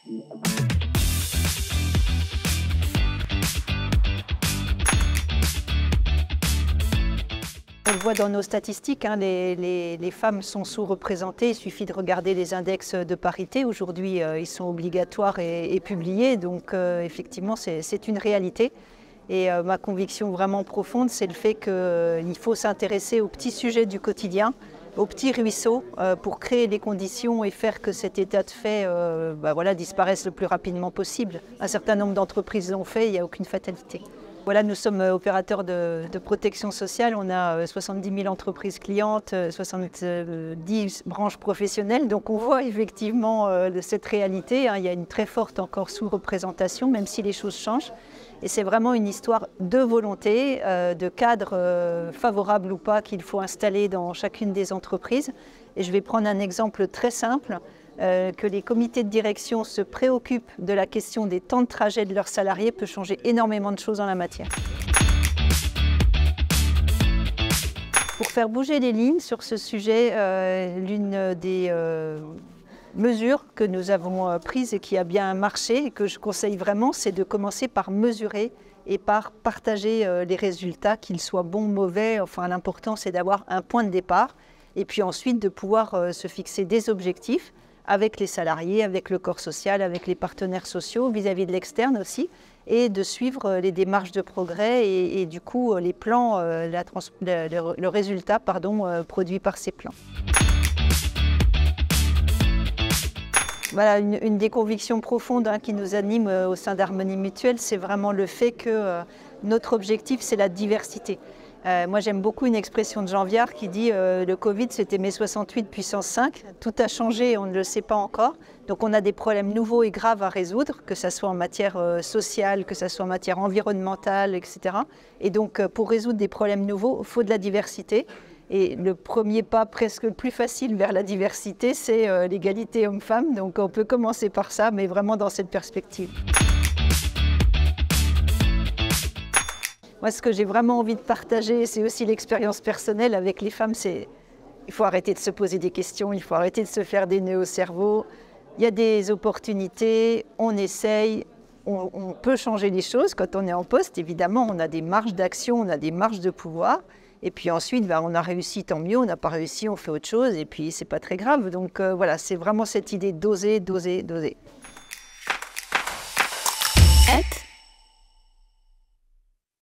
On le voit dans nos statistiques, hein, les femmes sont sous-représentées. Il suffit de regarder les index de parité. Aujourd'hui, ils sont obligatoires et publiés. Donc, effectivement, c'est une réalité. Et ma conviction vraiment profonde, c'est le fait qu'il faut s'intéresser aux petits sujets du quotidien, aux petits ruisseaux, pour créer les conditions et faire que cet état de fait disparaisse le plus rapidement possible. Un certain nombre d'entreprises l'ont fait, il n'y a aucune fatalité. Voilà, nous sommes opérateurs de protection sociale, on a 70 000 entreprises clientes, 70 branches professionnelles, donc on voit effectivement cette réalité, hein. Il y a une très forte encore sous-représentation, même si les choses changent. Et c'est vraiment une histoire de volonté, de cadre favorable ou pas qu'il faut installer dans chacune des entreprises. Et je vais prendre un exemple très simple. Que les comités de direction se préoccupent de la question des temps de trajet de leurs salariés peut changer énormément de choses en la matière. Pour faire bouger les lignes sur ce sujet, l'une des mesures que nous avons prises et qui a bien marché et que je conseille vraiment, c'est de commencer par mesurer et par partager les résultats, qu'ils soient bons, mauvais. Enfin, l'important, c'est d'avoir un point de départ et puis ensuite de pouvoir se fixer des objectifs avec les salariés, avec le corps social, avec les partenaires sociaux, vis-à-vis de l'externe aussi, et de suivre les démarches de progrès et du coup les plans, le résultat produit par ces plans. Voilà, une des convictions profondes qui nous anime au sein d'Harmonie Mutuelle, c'est vraiment le fait que notre objectif, c'est la diversité. Moi, j'aime beaucoup une expression de Jean Viard qui dit le Covid, c'était mai 68 puissance 5. Tout a changé et on ne le sait pas encore. Donc, on a des problèmes nouveaux et graves à résoudre, que ce soit en matière sociale, que ce soit en matière environnementale, etc. Et donc, pour résoudre des problèmes nouveaux, il faut de la diversité. Et le premier pas presque le plus facile vers la diversité, c'est l'égalité homme-femme. Donc, on peut commencer par ça, mais vraiment dans cette perspective. Moi, ce que j'ai vraiment envie de partager, c'est aussi l'expérience personnelle avec les femmes. Il faut arrêter de se poser des questions, il faut arrêter de se faire des nœuds au cerveau. Il y a des opportunités, on essaye, on peut changer les choses. Quand on est en poste, évidemment, on a des marges d'action, on a des marges de pouvoir. Et puis ensuite, on a réussi, tant mieux, on n'a pas réussi, on fait autre chose. Et puis, c'est pas très grave. Donc voilà, c'est vraiment cette idée d'oser, d'oser, d'oser.